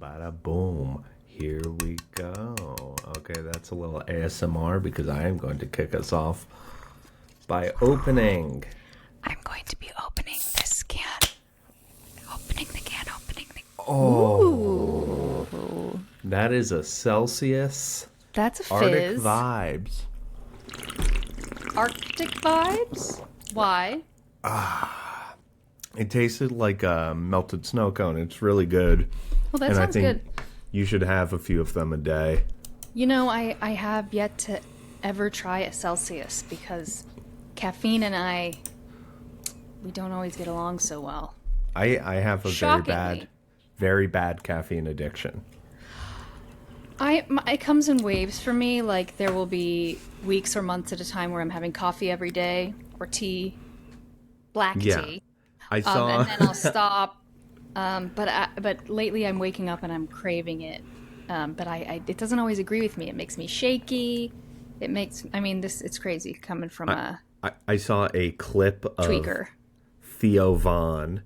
bada boom. Here we go. Okay, that's a little ASMR because I am going to kick us off by opening. I'm going to be opening this can. Opening the can. Oh. Ooh. That is a Celsius. That's a fizz. Arctic vibes. Arctic vibes? Why? It tasted like a melted snow cone. It's really good. Well, that and sounds I think good. You should have a few of them a day. You know, I have yet to ever try a Celsius because caffeine and we don't always get along so well. I have a very bad caffeine addiction. It comes in waves for me. Like, there will be weeks or months at a time where I'm having coffee every day or tea, black tea. I saw. And then I'll stop. But lately I'm waking up and I'm craving it. But it doesn't always agree with me. It makes me shaky. It's crazy coming from I saw a clip of tweaker. Theo Von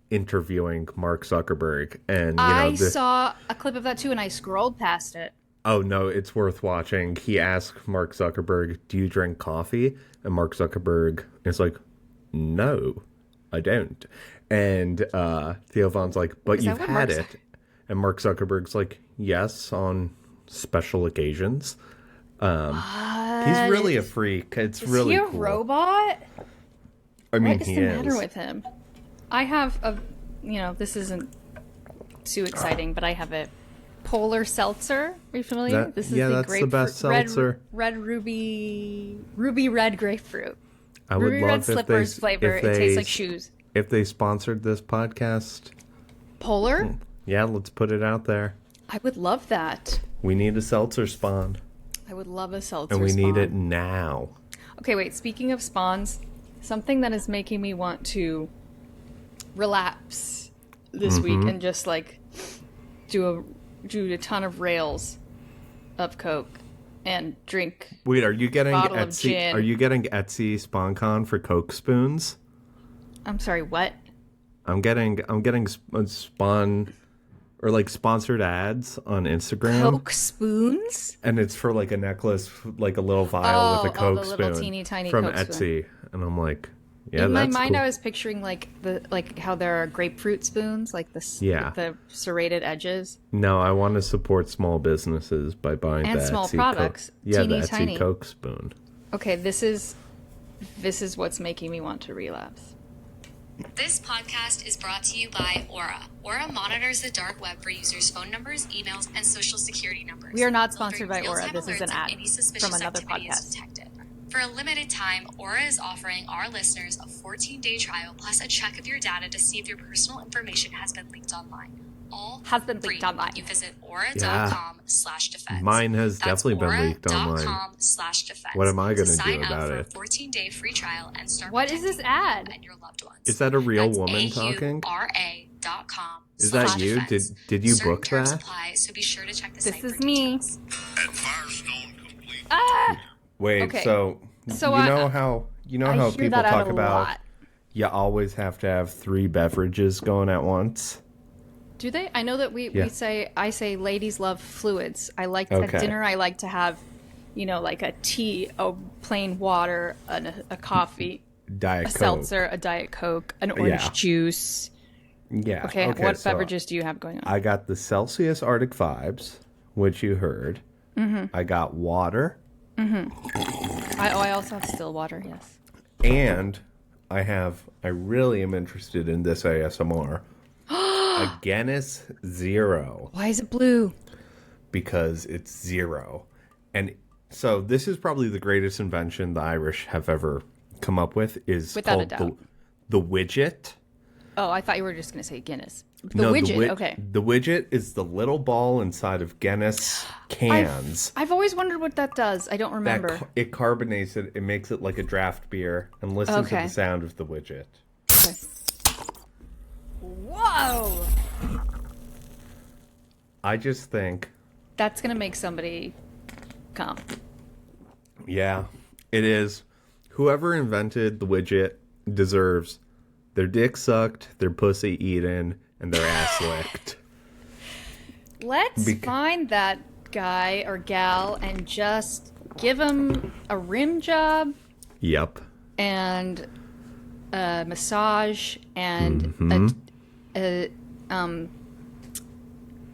interviewing Mark Zuckerberg, and I saw a clip of that too, and I scrolled past it. Oh no, it's worth watching. He asked Mark Zuckerberg, "Do you drink coffee?" And Mark Zuckerberg is like, "No, I don't." And Theo Von's like, "But you've had it." And Mark Zuckerberg's like, "Yes, on special occasions." He's really a freak. It's really cool. Is he a robot? I mean, what is the matter with him? I have this isn't too exciting, but I have a polar seltzer. Are you familiar? That's the best seltzer. Red ruby red grapefruit. I would ruby love red slippers flavor. It tastes like shoes. If they sponsored this podcast. Polar? Yeah, let's put it out there. I would love that. We need a seltzer spawn. I would love a seltzer and we spawn. need it now. Okay, wait. Speaking of spawns, something that is making me want to relapse this week and just like do a ton of rails of Coke and drink. Wait, are you getting Etsy? Gin. Are you getting Etsy SpawnCon for Coke spoons? I'm sorry, what? I'm getting Spawn or like sponsored ads on Instagram. Coke spoons? And it's for like a necklace, like a little vial with a Coke the spoon little teeny tiny from Coke Etsy. Spoon. And I'm like, yeah, in that's my mind, cool. I was picturing like how there are grapefruit spoons, like with the serrated edges. No, I want to support small businesses by buying and the small Etsy products. the Etsy Tiny. Coke spoon. Okay, this is what's making me want to relapse. This podcast is brought to you by Aura. Aura monitors the dark web for users' phone numbers, emails, and social security numbers. We are not sponsored by Aura. Real-time This is an alerts ad if any suspicious from another activity is podcast. detected. For a limited time, Aura is offering our listeners a 14-day trial plus a check of your data to see if your personal information has been leaked online. All Has been free. leaked online. You visit aura.com/defense. Mine has That's definitely been leaked online. aura.com/defense. What am I going to do sign up about for it? a 14-day free trial and start What is this protecting you ad? and your loved ones. Is that a real That's woman talking? aura.com. Is that you? Did you Certain book terms that? apply, so be sure to check the This site is for me. details. At Firestone Complete. Wait, Okay. so you know how I hear people that ad talk a about lot. you always have to have 3 beverages going at once? Do they? I know that I say ladies love fluids. I like Okay. at dinner. I like to have, like a tea, a plain water, a coffee, Diet a Coke. seltzer, a Diet Coke, an orange juice. Yeah. Okay, what so beverages do you have going on? I got the Celsius Arctic Vibes, which you heard. Mm-hmm. I got water. I also have still water. Yes. And I really am interested in this ASMR. A Guinness Zero. Why is it blue? Because it's zero. And so this is probably the greatest invention the Irish have ever come up with is Without a called doubt. the widget. Oh, I thought you were just going to say Guinness. The widget. Okay. The widget is the little ball inside of Guinness cans. I've always wondered what that does. I don't remember. It carbonates it. It makes it like a draft beer. And listen to Okay. the sound of the widget. Okay. Whoa! I just think, That's going to make somebody come. yeah, it is. Whoever invented the widget deserves their dick sucked, their pussy eaten, and their ass licked. Let's find that guy or gal and just give him a rim job. Yep. And a massage and a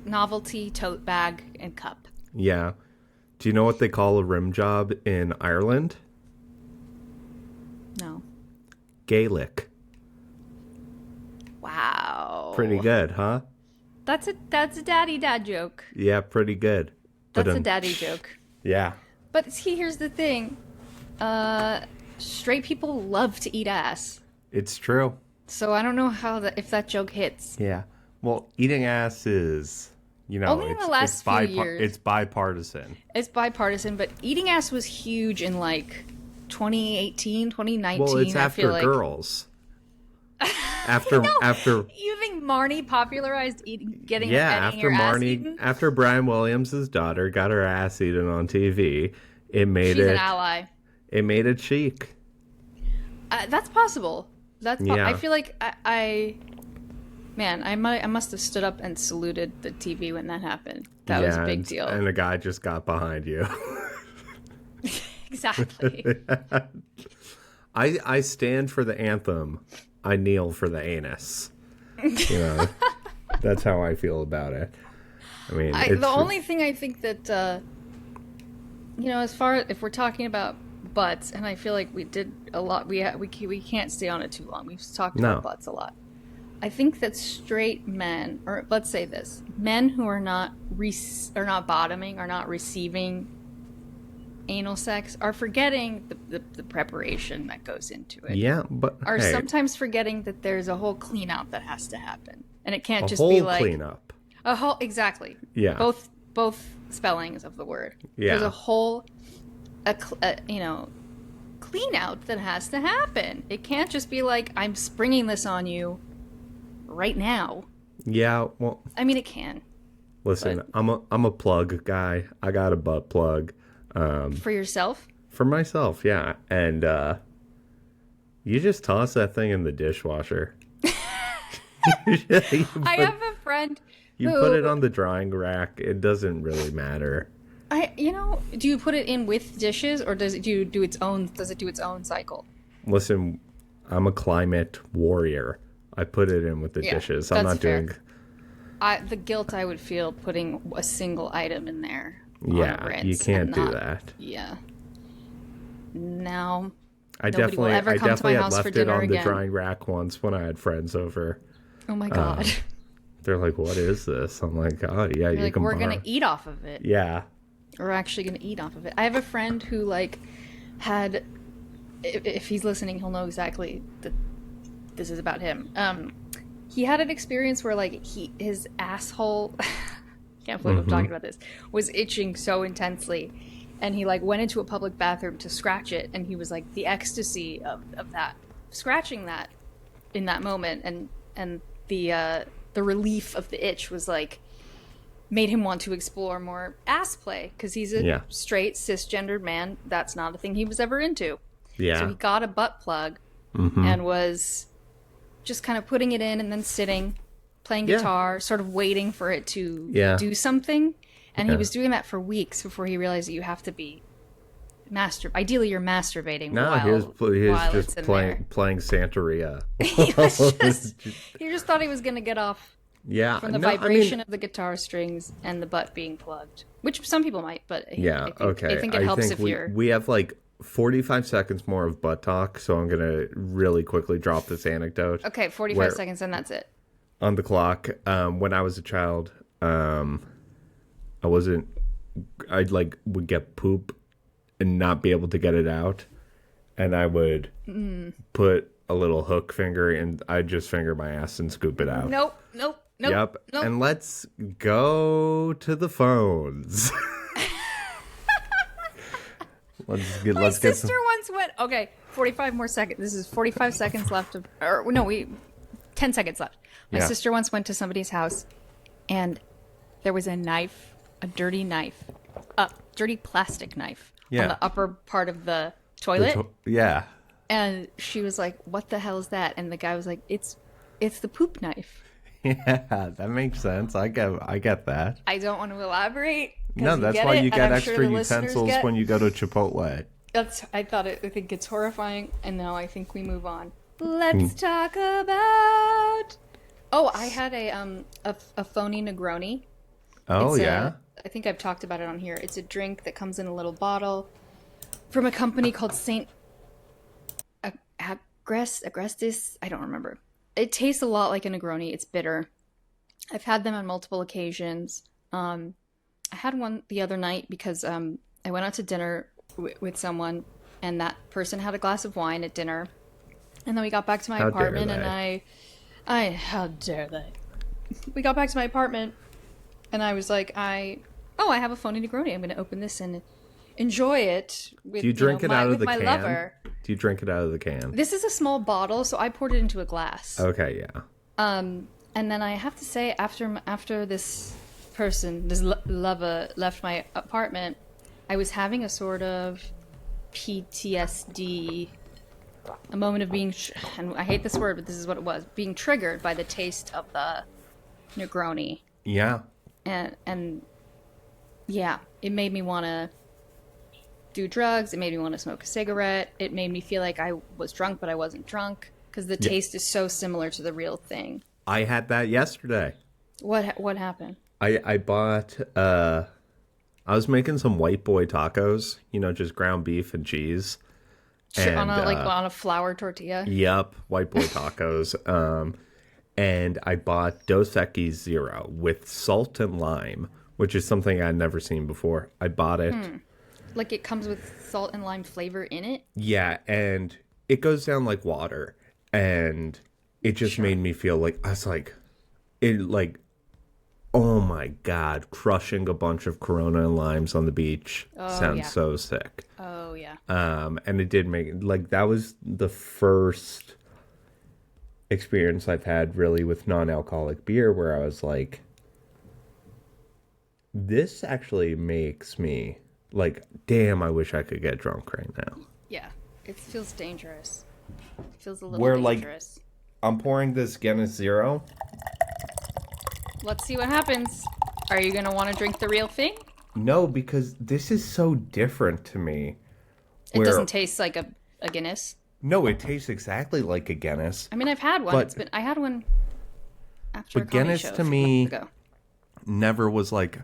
novelty tote bag and cup. Yeah. Do you know what they call a rim job in Ireland? No. Gaelic. Wow. Pretty good, huh? That's a daddy dad joke. Yeah, pretty good. That's a daddy joke. Yeah. But see, here's the thing. Straight people love to eat ass. It's true. So I don't know if that joke hits. Yeah. Well, eating ass is, only in the last few years. It's bipartisan. It's bipartisan, but eating ass was huge in like 2018, 2019. Well, it's after girls. After you think Marnie popularized getting after your ass Marnie, eaten? after Brian Williams' daughter got her ass eaten on TV, it made She's an ally. It made it chic. That's possible. Yeah. I feel like I must have stood up and saluted the TV when that happened. That was a big deal. And the guy just got behind you. Exactly. I stand for the anthem. I kneel for the anus. That's how I feel about it. I mean, the only thing I think that, as far as if we're talking about butts, and I feel like we did a lot, we can't stay on it too long. We've talked about butts a lot. I think that straight men, or let's say this, men who are not bottoming, are not receiving anal sex, are forgetting the preparation that goes into it. Yeah, but are sometimes forgetting that there's a whole clean out that has to happen, and it can't just be like cleanup. A whole exactly. Yeah. Both spellings of the word. Yeah. There's a whole, clean out that has to happen. It can't just be like, I'm springing this on you right now. Yeah, well, I mean, it can. Listen, I'm a plug guy. I got a butt plug. For yourself? For myself, yeah. And you just toss that thing in the dishwasher. I have a friend who... You put it on the drying rack. It doesn't really matter. Do you put it in with dishes, or does it do its own cycle? Listen, I'm a climate warrior. I put it in with the dishes. I'm not doing... The guilt I would feel putting a single item in there. Yeah, you can't do that. Yeah. Now, I definitely had left it on the drying rack once when I had friends over. Oh my God. They're like, what is this? I'm like, oh yeah, you can we're borrow. going to eat off of it. Yeah. We're actually going to eat off of it. I have a friend who had, if he's listening, he'll know exactly that this is about him. He had an experience where his asshole, can't believe I'm talking about this, was itching so intensely, and he went into a public bathroom to scratch it, and he was like, the ecstasy of that, scratching that in that moment, and the relief of the itch was made him want to explore more ass play, because he's a straight cisgendered man. That's not a thing he was ever into. Yeah. So he got a butt plug and was just kind of putting it in and then sitting, playing guitar, sort of waiting for it to do something. And he was doing that for weeks before he realized that you have to be ideally you're masturbating he was just playing Santeria. He just thought he was going to get off from the vibration of the guitar strings and the butt being plugged, which some people might, but I think it helps if you're... We have 45 seconds more of butt talk, so I'm going to really quickly drop this anecdote. Okay, 45 seconds and that's it. On the clock, when I was a child, I would get poop and not be able to get it out, and I would put a little hook finger and I'd just finger my ass and scoop it out. Nope. Yep. And let's go to the phones. My sister once went, okay, 45 more seconds. This is 45 seconds left 10 seconds left. My sister once went to somebody's house, and there was a knife, a dirty knife, a dirty plastic knife on the upper part of the toilet. And she was like, what the hell is that? And the guy was like, it's the poop knife. Yeah, that makes sense. I get that. I don't want to elaborate. No, that's why you get extra utensils when you go to Chipotle. I think it's horrifying, and now I think we move on. Let's talk about. Oh, I had a phony Negroni. Oh, yeah? I think I've talked about it on here. It's a drink that comes in a little bottle from a company called Saint Agrestis. I don't remember. It tastes a lot like a Negroni. It's bitter. I've had them on multiple occasions. I had one the other night because I went out to dinner with someone, and that person had a glass of wine at dinner. And then we got back to my apartment, and how dare they? We got back to my apartment, and I was like, I have a phony Negroni. I'm going to open this and enjoy it with, Do you drink it out of the my can? lover. Do you drink it out of the can? This is a small bottle, so I poured it into a glass. Okay, yeah. And then I have to say, after this person, this lover, left my apartment, I was having a sort of PTSD, a moment of being, and I hate this word, but this is what it was, being triggered by the taste of the Negroni. Yeah. And yeah, it made me want to do drugs. It made me want to smoke a cigarette. It made me feel like I was drunk, but I wasn't drunk because the taste is so similar to the real thing. I had that yesterday. What happened? I bought, I was making some white boy tacos, just ground beef and cheese. And, on a flour tortilla? Yep, white boy tacos. And I bought Dos Equis Zero with salt and lime, which is something I'd never seen before. I bought it. Like it comes with salt and lime flavor in it? Yeah, and it goes down like water. And it just made me feel like, I was like, oh my God, crushing a bunch of Corona and limes on the beach sounds so sick. Oh, yeah. And it did make, that was the first experience I've had really with non-alcoholic beer where I was like, this actually makes me damn, I wish I could get drunk right now. Yeah, it feels dangerous. It feels a little dangerous. I'm pouring this Guinness Zero. Let's see what happens. Are you going to want to drink the real thing? No, because this is so different to me. It doesn't taste like a Guinness? No, it tastes exactly like a Guinness. I mean, I've had one. I had one after a comedy Guinness show to me never was like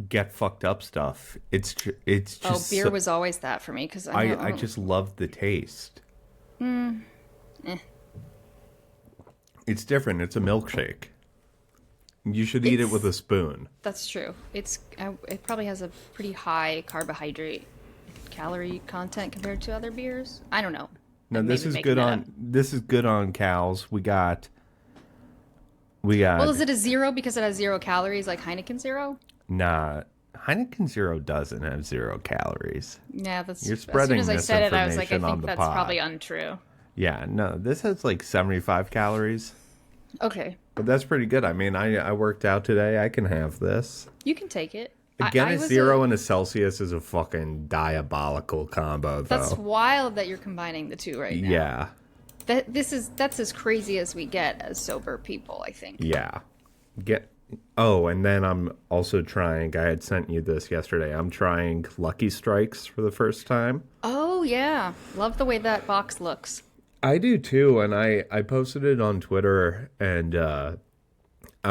get fucked up stuff. It's just beer was always that for me because I just loved the taste. It's different. It's a milkshake. You should eat it with a spoon. That's true. It probably has a pretty high carbohydrate calorie content compared to other beers. I don't know. No, this is good on cows. We got. Well, is it a zero because it has 0 calories like Heineken Zero? Nah, Heineken Zero doesn't have 0 calories. Yeah, that's. You're spreading as soon as I said it, I was like, I think that's pod. probably untrue. Yeah, no, this has 75 calories. Okay. But that's pretty good. I mean, I worked out today. I can have this. You can take it. A Guinness Zero and a Celsius is a fucking diabolical combo, though. That's wild that you're combining the two right now. Yeah. That's as crazy as we get as sober people, I think. Yeah. And then I'm also trying, I had sent you this yesterday, I'm trying Lucky Strikes for the first time. Oh, yeah. Love the way that box looks. I do too, and I posted it on Twitter, and I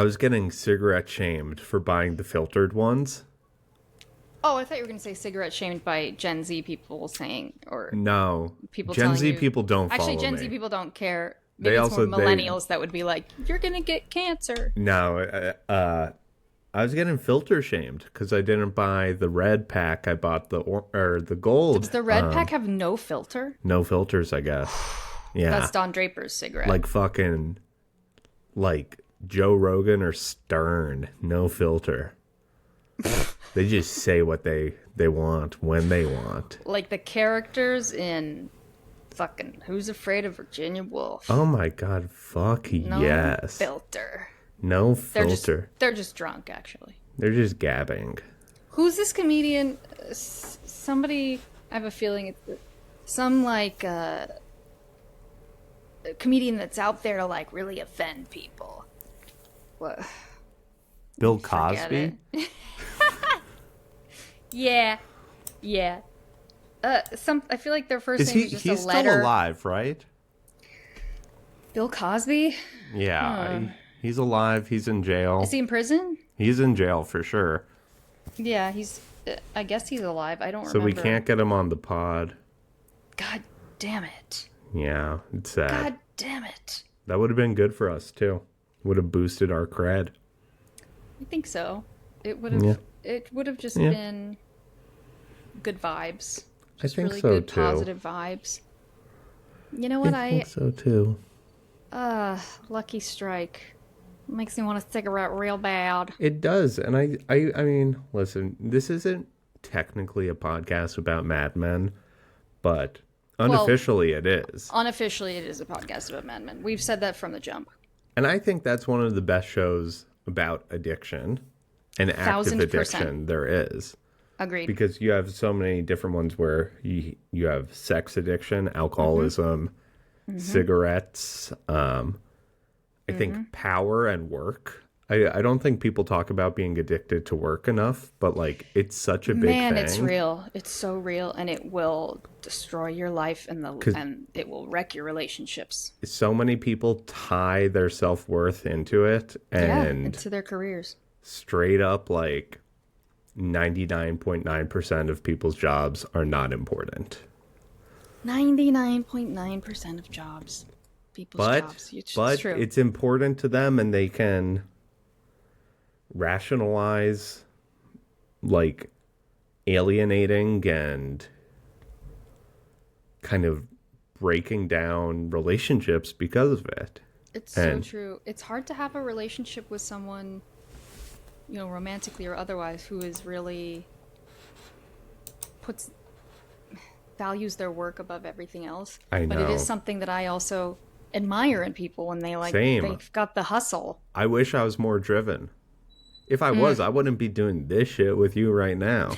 was getting cigarette shamed for buying the filtered ones. Oh, I thought you were going to say cigarette shamed by Gen Z people saying, or no, people Gen Z you, people don't follow actually Gen me. Z people don't care. Maybe it's more millennials that would be like, you're going to get cancer. No, I was getting filter shamed because I didn't buy the red pack. I bought the gold. Does the red pack have no filter? No filters, I guess. Yeah, that's Don Draper's cigarette. Like fucking, Joe Rogan or Stern, no filter. They just say what they want when they want. Like the characters in fucking Who's Afraid of Virginia Woolf. Oh my God, fuck no yes. Filter. No filter. They're just drunk, actually. They're just gabbing. Who's this comedian? Somebody, I have a feeling it's some comedian that's out there to really offend people. What? Bill Forget Cosby? it. Yeah. I feel like their first name is just He's a letter. still alive, right? Bill Cosby? Yeah, he's alive. He's in jail. Is he in prison? He's in jail for sure. Yeah, I guess he's alive. I don't So remember. we can't get him on the pod. God damn it. Yeah, it's sad. God damn it. That would have been good for us too. Would have boosted our cred. I think so. It would have. Yeah. It would have just Yeah. been good vibes. Just I think really so good, too. positive vibes. You know what? I think so too. Lucky strike. Makes me want a cigarette real bad. It does, and I mean, listen, this isn't technically a podcast about Mad Men, but unofficially it is. Unofficially, it is a podcast about Mad Men. We've said that from the jump. And I think that's one of the best shows about addiction and active 1000%. addiction there is. Agreed. Because you have so many different ones where you have sex addiction, alcoholism, cigarettes, I think power and work. I don't think people talk about being addicted to work enough, but like it's such a big Man, thing. it's real. It's so real, and it will destroy your life, and it will wreck your relationships. So many people tie their self-worth into it, and into their careers. straight up like 99.9% of people's jobs are not important. 99.9% of jobs. People's jobs. But true. it's important to them, and they can rationalize like alienating and kind of breaking down relationships because of it. It's so true. It's hard to have a relationship with someone, romantically or otherwise, who is really values their work above everything else. I But it know. is something that I also admire in people when they Same. they've got the hustle. I wish I was more driven. If I was, I wouldn't be doing this shit with you right now.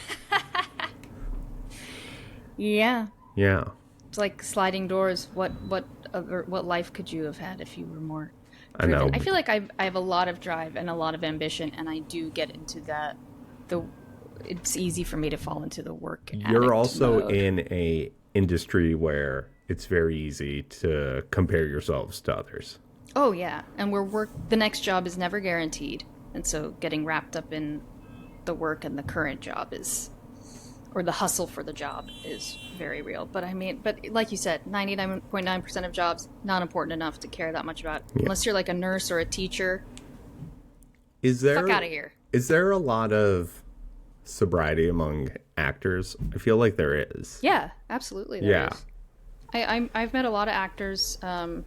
Yeah. Yeah. It's like sliding doors. What life could you have had if you were more I driven? know. I feel like I have a lot of drive and a lot of ambition, and I do get into that. It's easy for me to fall into the work. You're addict also mode. in a industry where it's very easy to compare yourselves to others. Oh yeah, and the next job is never guaranteed, and so getting wrapped up in the work and the current job or the hustle for the job is very real. But like you said, 99.9% of jobs not important enough to care that much about, unless you're like a nurse or a teacher. Fuck out of here. Is there a lot of sobriety among actors? I feel like there is. Yeah, absolutely. There is. I've met a lot of actors. I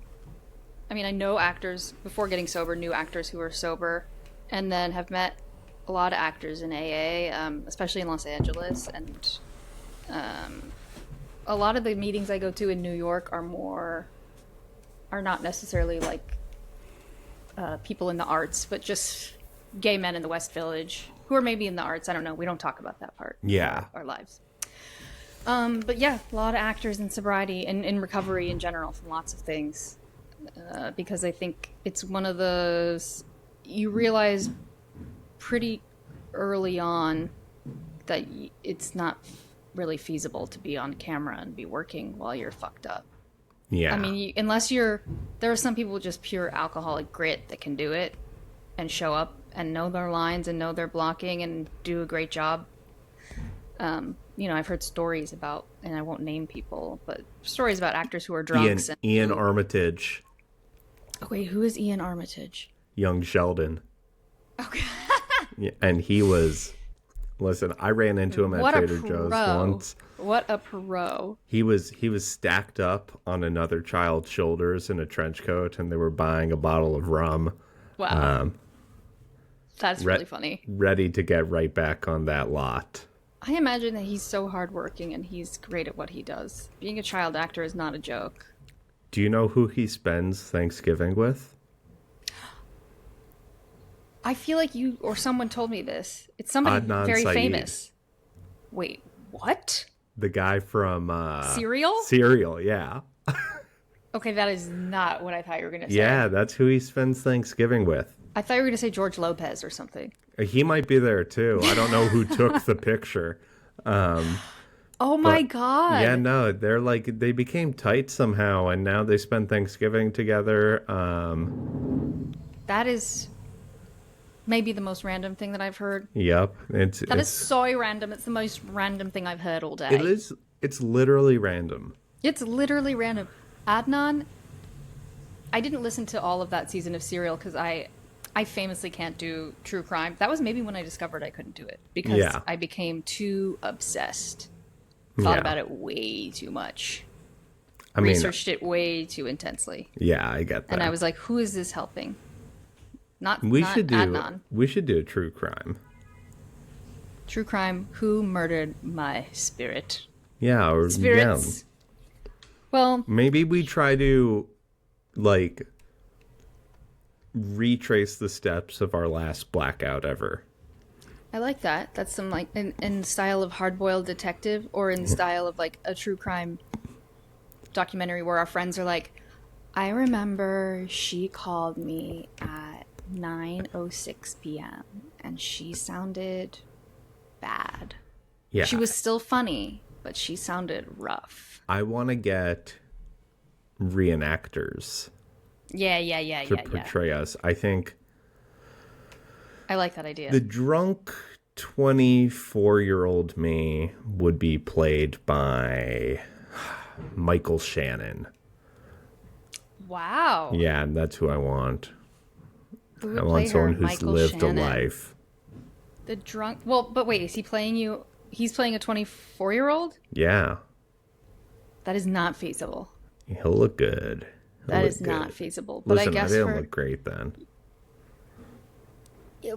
know actors before getting sober, knew actors who were sober, and then have met a lot of actors in AA, especially in Los Angeles. And a lot of the meetings I go to in New York are not necessarily like people in the arts, but just gay men in the West Village who are maybe in the arts. I don't know. We don't talk about that part of our lives. But yeah, a lot of actors in sobriety and in recovery in general from lots of things. Because I think it's one of those, you realize pretty early on that it's not really feasible to be on camera and be working while you're fucked up. Yeah. I mean, there are some people with just pure alcoholic grit that can do it and show up and know their lines and know their blocking and do a great job. I've heard stories about, and I won't name people, but stories about actors who are drunks. Ian Armitage. Oh, wait, who is Ian Armitage? Young Sheldon. Okay. Yeah, and he was... Listen, I ran into him at Trader Joe's once. What a pro. He was stacked up on another child's shoulders in a trench coat, and they were buying a bottle of rum. Wow. That's really funny. Ready to get right back on that lot. I imagine that he's so hardworking and he's great at what he does. Being a child actor is not a joke. Do you know who he spends Thanksgiving with? I feel like you or someone told me this. It's somebody Adnan very Syed. famous. Wait, what? The guy from... Serial? Serial, yeah. Okay, that is not what I thought you were going to say. Yeah, that's who he spends Thanksgiving with. I thought you were going to say George Lopez or something. He might be there too. I don't know who took the picture. Oh my God. Yeah, no, they're like, they became tight somehow, and now they spend Thanksgiving together. That is maybe the most random thing that I've heard. Yep. That is so random. It's the most random thing I've heard all day. It is. It's literally random. It's literally random. Adnan, I didn't listen to all of that season of Serial because I famously can't do true crime. That was maybe when I discovered I couldn't do it because I became too obsessed. Thought about it way too much. Researched it way too intensely. Yeah, I get that. And I was like, who is this helping? Not Adnan. Adnan. We should do a true crime. True crime. Who murdered my spirit? Yeah, or Spirits. Yeah. Well, maybe we try to like retrace the steps of our last blackout ever. I like that. That's some like in style of hard-boiled detective, or in style of like a true crime documentary where our friends are like, I remember she called me at 9:06 p.m. and she sounded bad. Yeah. She was still funny, but she sounded rough. I want to get reenactors. Yeah. To portray us. I think I like that idea. the drunk 24-year-old me would be played by Michael Shannon. Wow. Yeah, that's who I want. Who would I play want her? someone who's Michael lived Shannon. a life. The drunk. Well, but wait, is he playing you? He's playing a 24-year-old? Yeah. That is not feasible. He'll look good. That is not feasible. But Listen, I guess I didn't look great then.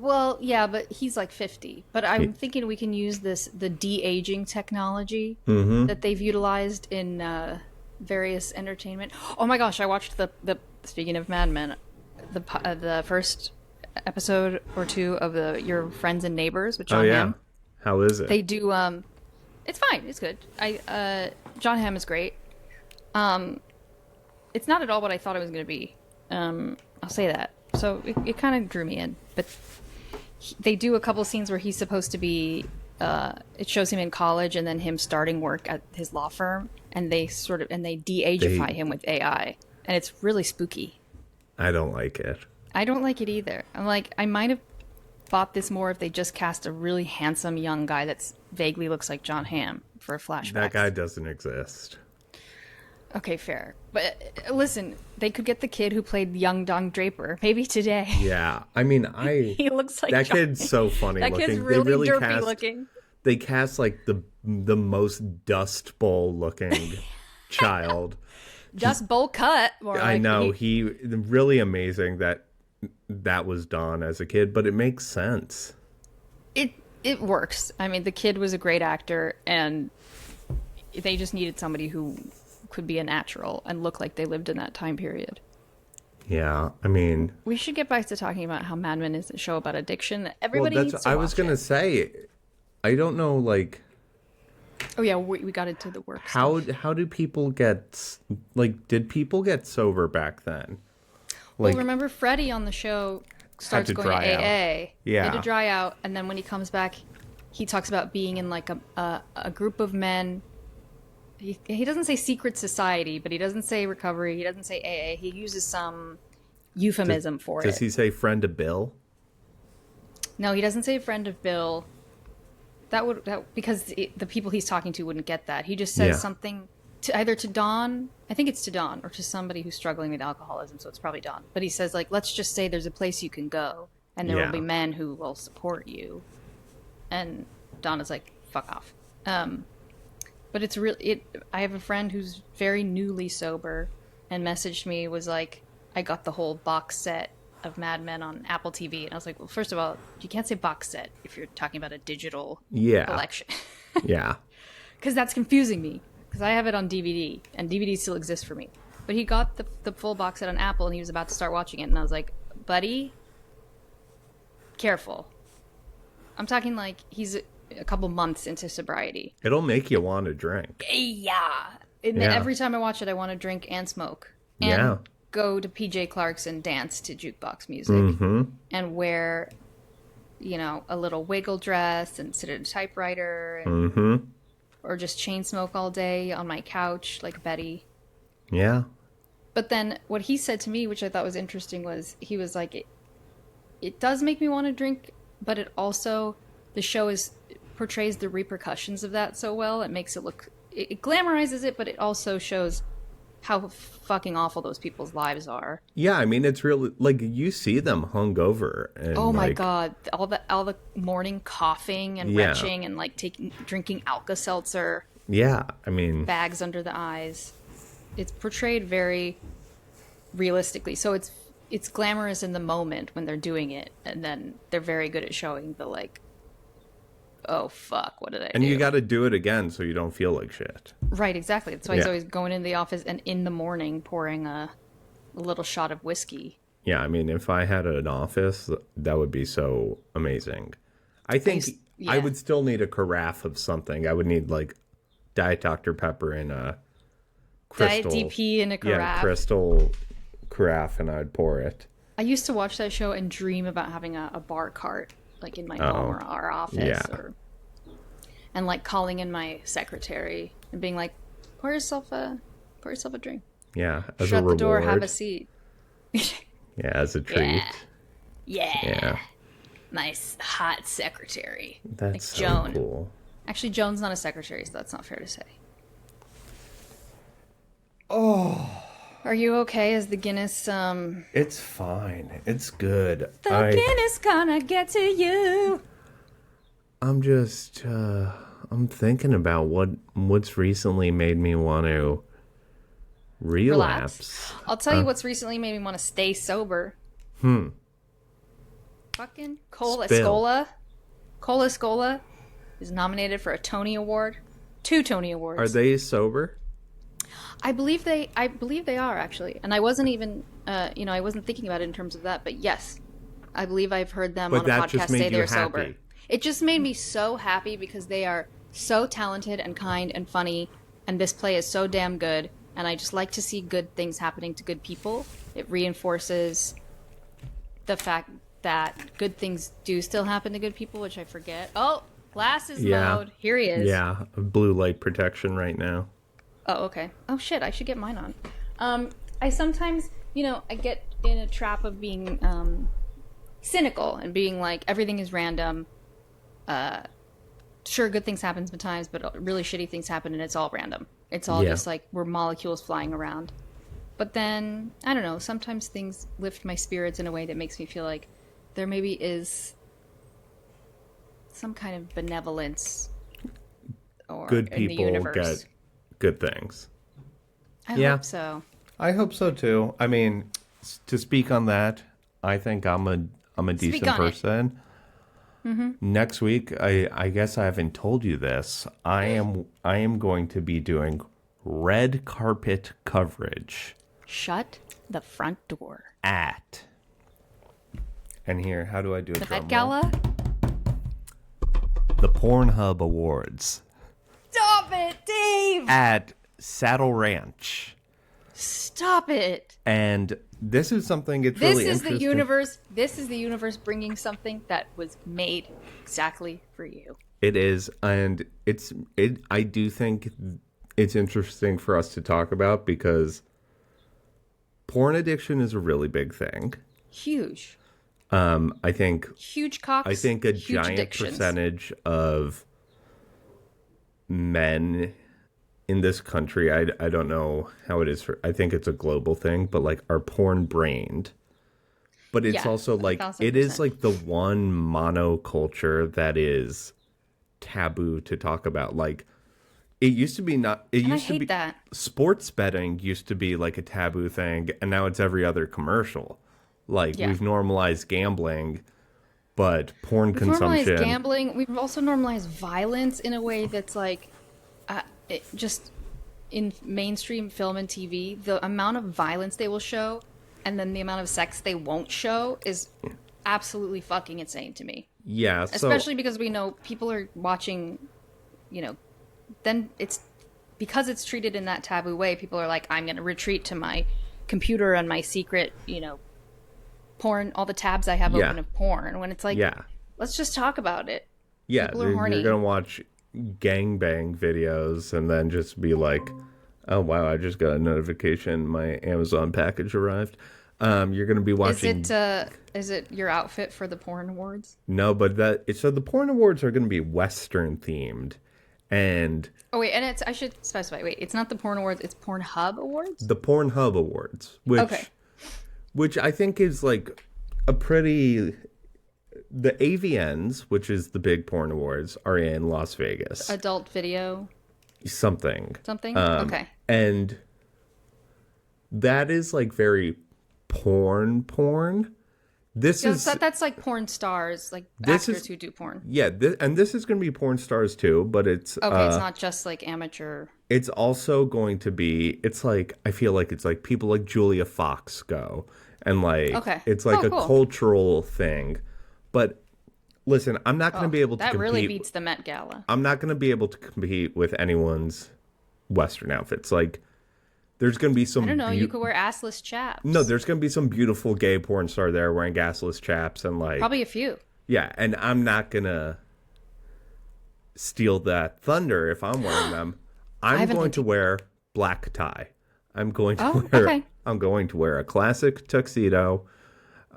Well, yeah, but he's like 50. But I'm thinking we can use the de-aging technology that they've utilized in various entertainment. Oh my gosh, I watched the speaking of Mad Men, the first episode or two of Your Friends and Neighbors with John Hamm. How is it? They do it's fine, it's good. John Hamm is great. It's not at all what I thought it was going to be. I'll say that. So it kind of drew me in, but they do a couple scenes where he's supposed to be. It shows him in college and then him starting work at his law firm, and they de-ageify him with AI, and it's really spooky. I don't like it. I don't like it either. I'm like, I might have bought this more if they just cast a really handsome young guy that's vaguely looks like John Hamm for a flashback. That guy doesn't exist. Okay, fair. But listen, they could get the kid who played young Don Draper maybe today. Yeah, I mean, he looks like that John kid's so funny that looking. Kid's really derpy cast, looking. They cast like the most Dust Bowl looking child. Dust Bowl cut. I know he really amazing that was Don as a kid, but it makes sense. It works. I mean, the kid was a great actor, and they just needed somebody who could be a natural and look like they lived in that time period. Yeah, I mean, we should get back to talking about how Mad Men is a show about addiction. Everybody needs to I was gonna say, I don't know, like. Oh yeah, we got into the work. How do people get did people get sober back then? Well, remember Freddie on the show starts going to AA. Yeah, he had to dry out, and then when he comes back, he talks about being in like a group of men. He doesn't say secret society, but he doesn't say recovery. He doesn't say AA. He uses some euphemism for it. Does he say friend of Bill? No, he doesn't say friend of Bill. Because the people he's talking to wouldn't get that. He just says something either to Don. I think it's to Don or to somebody who's struggling with alcoholism. So it's probably Don. But he says like, let's just say there's a place you can go, and there will be men who will support you. And Don is like, fuck off. But it's really I have a friend who's very newly sober and messaged me, was like, I got the whole box set of Mad Men on Apple TV. And I was like, well, first of all, you can't say box set if you're talking about a digital collection. Yeah. Because that's confusing me. Because I have it on DVD, and DVD still exists for me. But he got the full box set on Apple, and he was about to start watching it. And I was like, buddy, careful. I'm talking like he's a couple months into sobriety. It'll make you want to drink. Yeah. And every time I watch it, I want to drink and smoke. And go to PJ Clark's and dance to jukebox music and wear, a little wiggle dress and sit at a typewriter or just chain smoke all day on my couch like Betty. Yeah. But then what he said to me, which I thought was interesting, was he was like, it does make me want to drink, but it also, the show portrays the repercussions of that so well. It makes it look, it glamorizes it, but it also shows how fucking awful those people's lives are. Yeah, I mean, it's really, like, you see them hungover. And, oh my God. All the morning coughing and retching and like drinking Alka-Seltzer. Yeah, I mean. Bags under the eyes. It's portrayed very realistically. So it's glamorous in the moment when they're doing it. And then they're very good at showing the like, oh fuck, what did I do? And you got to do it again so you don't feel like shit. Right, exactly. That's why he's always going into the office and in the morning pouring a little shot of whiskey. Yeah, I mean, if I had an office, that would be so amazing. I think I would still need a carafe of something. I would need like Diet Dr. Pepper in a crystal. Diet DP in a carafe. Yeah, crystal carafe, and I'd pour it. I used to watch that show and dream about having a bar cart like in my home or our office and like calling in my secretary and being like, pour yourself a drink. Yeah, as Shut a reward. the door, have a seat. Yeah, as a treat. Yeah. My hot secretary. That's like so Joan. cool. Actually, Joan's not a secretary, so that's not fair to say. Oh. Are you okay? Is the Guinness, It's fine. It's good. The Guinness gonna get to you. I'm just, I'm thinking about what's recently made me want to relapse. I'll tell you what's recently made me want to stay sober. Fucking Cole Escola. Cole Escola is nominated for a Tony Award. 2 Tony Awards. Are they sober? I believe they are, actually. And I wasn't even, I wasn't thinking about it in terms of that, but yes. I believe I've heard them on a podcast say they're sober. It just made me so happy because they are so talented and kind and funny, and this play is so damn good, and I just like to see good things happening to good people. It reinforces the fact that good things do still happen to good people, which I forget. Oh, glasses mode. Here he is. Yeah, blue light protection right now. Oh, okay. Oh, shit, I should get mine on. I sometimes, I get in a trap of being cynical and being like, everything is random. Sure, good things happen sometimes, but really shitty things happen and it's all random. It's all just like we're molecules flying around. But then, I don't know, sometimes things lift my spirits in a way that makes me feel like there maybe is some kind of benevolence or good in the people universe. Get good things. I hope so. I hope so too. I mean, to speak on that, I think I'm a decent person. Next week, I guess I haven't told you this. I am going to be doing red carpet coverage. Shut the front door. And here, how do I do a The drum Met Gala? The Pornhub Awards. Stop it, Dave! At Saddle Ranch. Stop it. And this is something really interesting. This is the universe bringing something that was made exactly for you. It is, and I do think it's interesting for us to talk about because porn addiction is a really big thing. Huge. I think huge cocks. I think a giant percentage of men in this country, I don't know how it is I think it's a global thing, but like are porn brained. But it's also like 1,000%. It is like the one monoculture that is taboo to talk about. Like it used to be not. It used to be that sports betting used to be like a taboo thing, and now it's every other commercial. Like we've normalized gambling, but porn consumption. We've normalized gambling. We've also normalized violence in a way that's like, just in mainstream film and TV, the amount of violence they will show, and then the amount of sex they won't show is absolutely fucking insane to me. Yeah, especially because we know people are watching. Then it's because it's treated in that taboo way. People are like, I'm going to retreat to my computer and my secret, porn, all the tabs I have Yeah. open of porn, when it's like, Yeah. let's just talk about it. Yeah, People are you're horny. gonna watch gangbang videos and then just be like, "Oh wow, I just got a notification. My Amazon package arrived." You're gonna be watching. Is it your outfit for the porn awards? No, but so the porn awards are gonna be Western themed, and Oh wait, and I should specify. Wait, it's not the porn awards. It's Pornhub awards. the Pornhub awards, Okay. which I think is like a pretty. The AVNs, which is the big porn awards, are in Las Vegas. Adult video Something. Okay. And that is like very porn. This Yeah, is that's like porn stars, like This actors is- who do porn. yeah, and this is going to be porn stars too, but it's Okay, it's not just like amateur. it's also going to be it's like I feel like it's like people like Julia Fox go and like Okay. it's like Oh, a cool. cultural thing. But listen, I'm not going to be able to That compete. really beats the Met Gala. I'm not going to be able to compete with anyone's Western outfits. Like there's going to be some I don't know. You could wear assless chaps. No, there's going to be some beautiful gay porn star there wearing gasless chaps and like probably a few. yeah, and I'm not going to steal that thunder if I'm wearing them. I'm haven't going been to wear black tie. I'm going to Oh, wear okay. I'm going to wear a classic tuxedo.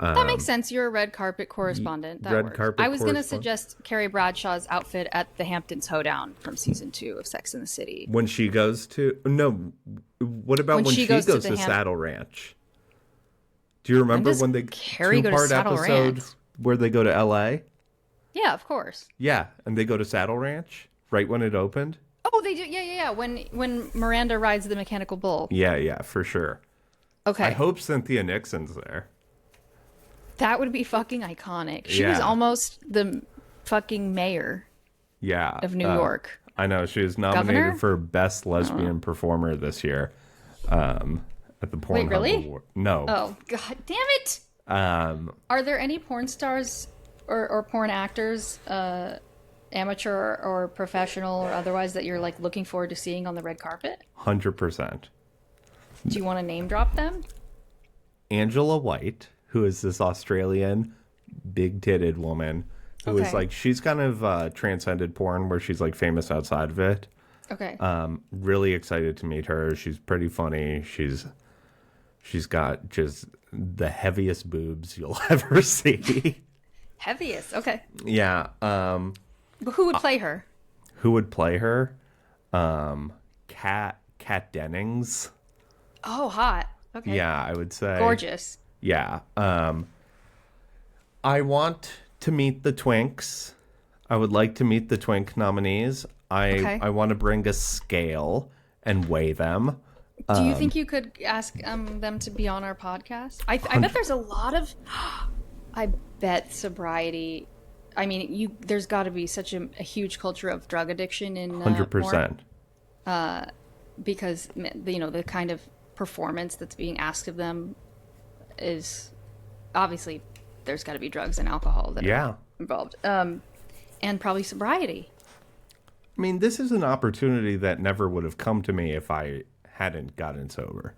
That makes sense. You're a red carpet correspondent. That red works. carpet I was going to correspondent. suggest Carrie Bradshaw's outfit at the Hamptons Hoedown from season 2 of Sex and the City. When she goes to no, what about when she goes to the Saddle Ranch? Do you remember does when they Carrie go to two-part Saddle episode Ranch? where they go to L.A.? Yeah, of course. Yeah, and they go to Saddle Ranch right when it opened. Oh, they do. Yeah. When Miranda rides the mechanical bull. Yeah, for sure. Okay. I hope Cynthia Nixon's there. That would be fucking iconic. She was Yeah. almost the fucking mayor Yeah, of New York. I know she was nominated Governor? for Best Lesbian Performer this year at the Pornhub really? Award. No, Oh, god damn it! um, Are there any porn stars or porn actors, amateur or professional or otherwise, that you're like looking forward to seeing on the red carpet? 100%. Do you want to name drop them? Angela White, who is this Australian big-titted woman who is Okay. like she's kind of transcended porn where she's like famous outside of it. Okay. Really excited to meet her. She's pretty funny. She's got just the heaviest boobs you'll ever see. Heaviest. Okay. Yeah. But who would play her? Who would play her? Kat Dennings. Oh, hot. Okay. Yeah, I would say. Gorgeous. Yeah. I want to meet the Twinks. I would like to meet the Twink nominees. Okay. I want to bring a scale and weigh them. Do you think you could ask them to be on our podcast? I bet there's a lot of. I bet sobriety. I mean, there's got to be such a huge culture of drug addiction in 100%. porn, because the kind of performance that's being asked of them is obviously there's got to be drugs and alcohol that Yeah. are involved, and probably sobriety. I mean, this is an opportunity that never would have come to me if I hadn't gotten sober.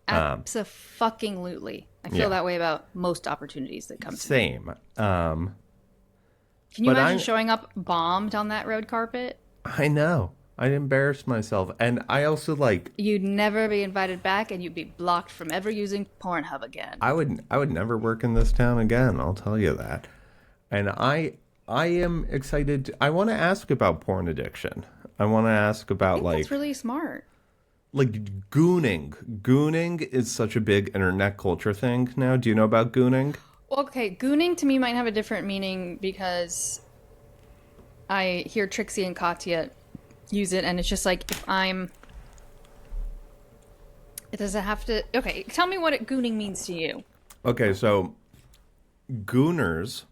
Absolutely. I feel yeah. that way about most opportunities that come to me. Same. Can you but imagine showing up bombed on that red carpet? I know. I'd embarrass myself. And I also like You'd never be invited back, and you'd be blocked from ever using Pornhub again. I would never work in this town again, I'll tell you that. And I am excited. I want to ask about porn addiction. I want to ask about That's really smart. like gooning. Gooning is such a big internet culture thing now. Do you know about gooning? Okay, gooning to me might have a different meaning because I hear Trixie and Katya use it, and it's just like if I'm. It doesn't have to. Okay, tell me what gooning means to you. Okay, so gooners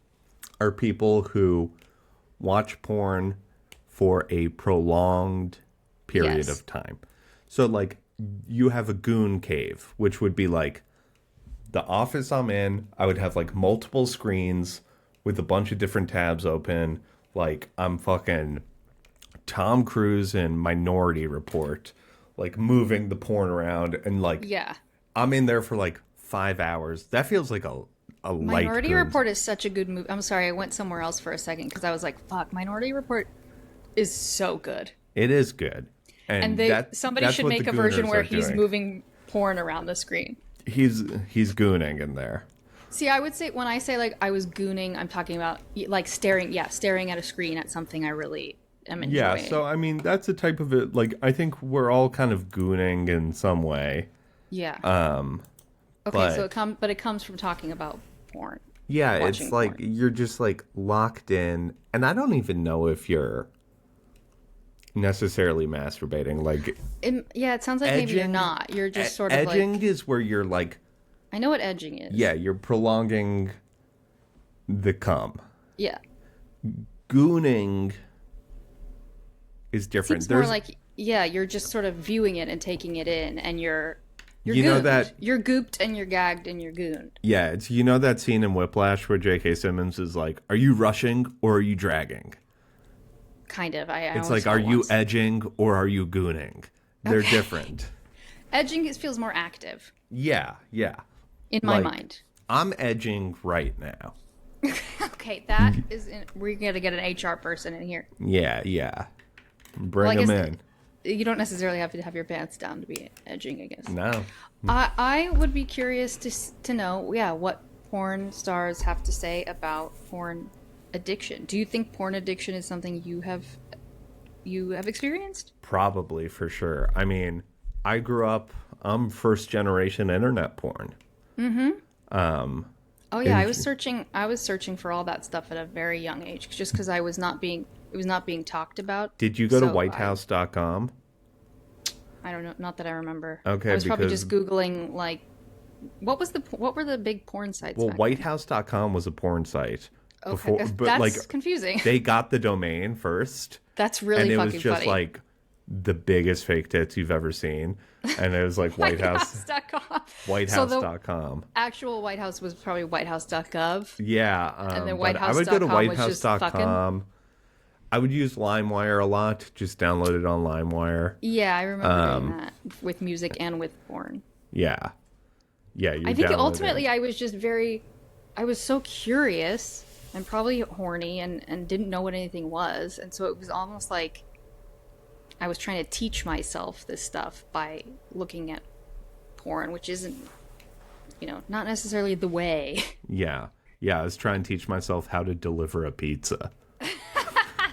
are people who watch porn for a prolonged period Yes. of time. So like you have a goon cave, which would be like the office I'm in. I would have like multiple screens with a bunch of different tabs open. Like I'm fucking Tom Cruise in Minority Report, like moving the porn around and like Yeah. I'm in there for like 5 hours. That feels like a light Minority goons. Report is such a good movie. I'm sorry, I went somewhere else for a second because I was like, "Fuck, Minority Report is so good." It is good, And somebody that's should what make the a version gooners where are he's doing. moving porn around the screen. He's gooning in there. See, I would say when I say like I was gooning, I'm talking about like staring at a screen at something I really am enjoying. Yeah, so I mean that's a type of it. Like I think we're all kind of gooning in some way. Yeah. Okay, but- so it comes from talking about porn. Yeah, Watching it's like porn. you're just like locked in, and I don't even know if you're necessarily masturbating. Like It sounds like maybe you're edging- not. You're just sort of edging like. is where you're like, I know what edging is. yeah, you're prolonging the cum. Yeah. Gooning is different. Seems more like you're just sort of viewing it and taking it in, and you're You know gooned. that- You're gooped and you're gagged and you're gooned. Yeah, it's that scene in Whiplash where J.K. Simmons is like, "Are you rushing or are you dragging?" Kind of. I It's only like, saw "Are it you once. edging or are you gooning?" They're different. Edging feels more active Yeah, yeah. in my Like, mind. I'm edging right now. Okay, that is. We're gonna get an HR person in here. Yeah, yeah. Well, Bring I them guess in. You don't necessarily have to have your pants down to be edging, I guess. No. I would be curious to know, what porn stars have to say about porn addiction. Do you think porn addiction is something you have experienced? Probably, for sure. I mean, I grew up, I'm first generation internet porn. Oh yeah, I was searching for all that stuff at a very young age, just because it was not being talked about. Did you go to So whitehouse.com? I don't know, not that I remember. Okay, I was probably because- just googling like, what were the big porn sites? Well, back then? whitehouse.com was a porn site. Okay, that's confusing. They got the domain first. That's really and it fucking was just funny. like the biggest fake tits you've ever seen. And it was like Whitehouse.com. whitehouse.com. Actual White House was probably whitehouse.gov. Yeah. And then but I would go to whitehouse.com was just whitehouse.com. I would use LimeWire a lot. Just download it on LimeWire. Yeah, I remember doing that with music and with porn. Yeah. Yeah. You I think download ultimately it. I was so curious and probably horny and didn't know what anything was. And so it was almost like I was trying to teach myself this stuff by looking at porn, which isn't, not necessarily the way. Yeah. Yeah. I was trying to teach myself how to deliver a pizza.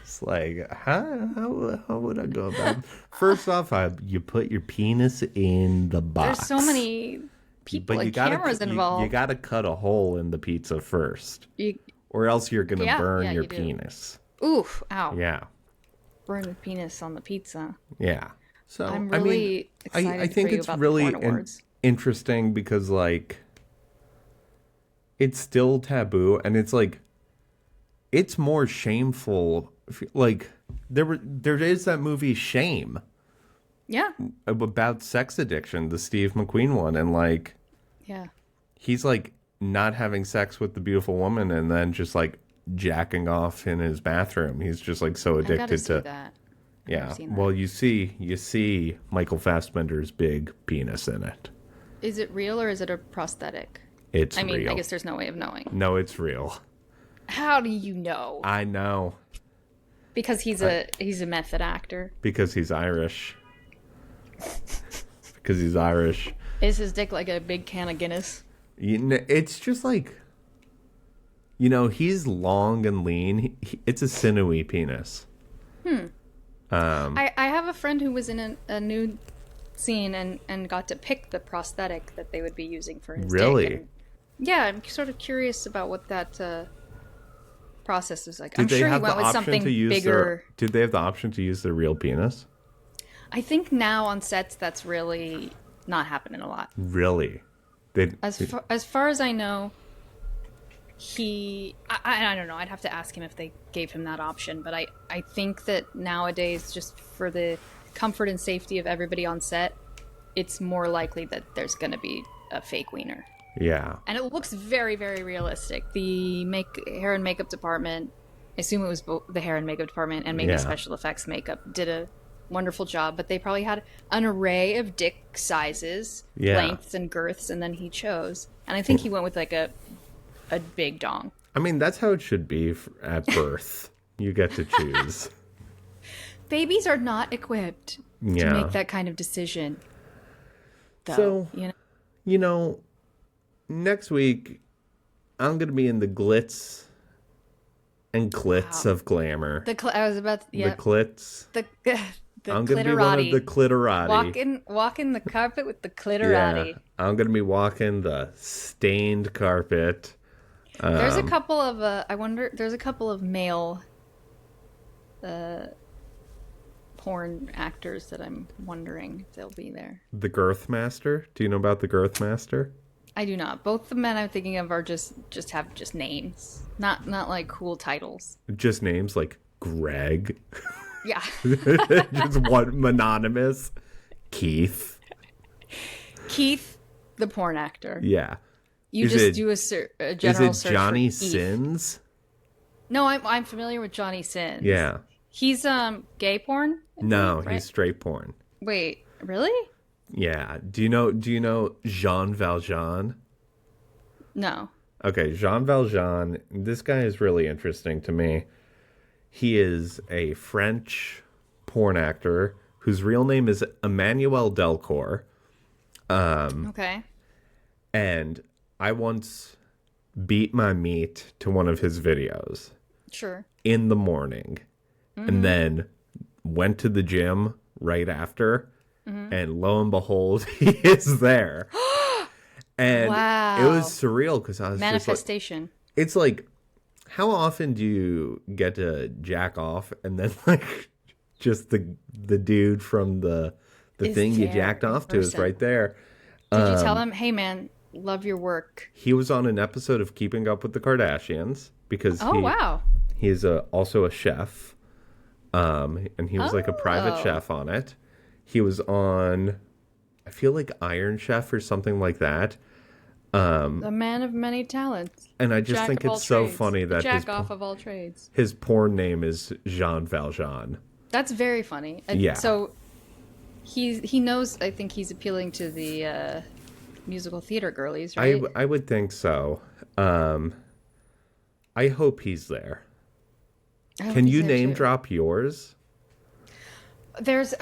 It's like, how would I go about it? First off, you put your penis in the box. There's so many people and cameras involved. You got to cut a hole in the pizza first, You- or else you're going to burn yeah, your you do. penis. Oof, ow. Yeah. Burn the penis on the pizza. Yeah. So I'm I mean, really excited I think for you it's about the really porn awards. interesting because like it's still taboo, and it's like it's more shameful. Like there is that movie Shame Yeah. about sex addiction, the Steve McQueen one, and like Yeah. he's like not having sex with the beautiful woman and then just like jacking off in his bathroom. He's just like so I gotta addicted see to that. yeah. seen that. Well, you see Michael Fassbender's big penis in it. Is it real or is it a prosthetic? It's I mean, real. I guess there's no way of knowing. No, it's real. How do you know? I know Because he's a method actor. because he's Irish. Because he's Irish. Is his dick like a big can of Guinness? It's just like, he's long and lean. It's a sinewy penis. I have a friend who was in a nude scene and got to pick the prosthetic that they would be using for his Really? dick. And, yeah, I'm sort of curious about what that process is like. Did I'm they sure he have went the with option something to use bigger. Did they have the option to use their real penis? I think now on sets that's really not happening a lot. Really? They As far as I know, I don't know. I'd have to ask him if they gave him that option. But I think that nowadays, just for the comfort and safety of everybody on set, it's more likely that there's going to be a fake wiener. Yeah. And it looks very, very realistic. The hair and makeup department, I assume it was both the hair and makeup department and maybe Yeah. special effects makeup, did a wonderful job, but they probably had an array of dick sizes, Yeah. lengths, and girths, and then he chose. And I think he went with like a big dong. I mean, that's how it should be at birth. You get to choose. Babies are not equipped Yeah. to make that kind of decision. Though, So, you know? you know, next week, I'm going to be in the glitz and clits of glamour. I was about to, The clits. the I'm going to be one of the clitorati. Walking the carpet with the Yeah, clitorati. I'm going to be walking the stained carpet. There's a couple of there's a couple of male porn actors that I'm wondering if they'll be there. The Girth Master. Do you know about the Girth Master? I do not. Both the men I'm thinking of are just have names, not like cool titles. Just names like Greg. Yeah. Just one anonymous. Keith. Keith, the porn actor. Yeah. You Is just it- do a Is general it search Johnny for Keith. Sins? No, I'm familiar with Johnny Sins. Yeah. He's gay porn? I No, believe, right? he's straight porn. Wait, really? Yeah. Do you know Jean Valjean? No. Okay, Jean Valjean, this guy is really interesting to me. He is a French porn actor whose real name is Emmanuel Delcourt. Okay. And I once beat my meat to one of his videos Sure. in the morning and then went to the gym right after. And lo and behold, he is there. And Wow. it was surreal because I was just like, Manifestation. it's like, how often do you get to jack off and then like just the dude from the Is thing you there jacked in off to is person. right there. Did you tell him, hey man, love your work? He was on an episode of Keeping Up with the Kardashians because Oh, wow. he's also a chef. And he was like a private Oh. chef on it. He was on, I feel like Iron Chef or something like that. The man of many talents. And I just Jack think of all it's so trades. funny that Jack off of all trades. his porn name is Jean Valjean. That's very funny. And Yeah. So he knows. I think he's appealing to the musical theater girlies, right? I would think so. I hope he's there. I hope Can he's you there, name too. drop yours? There's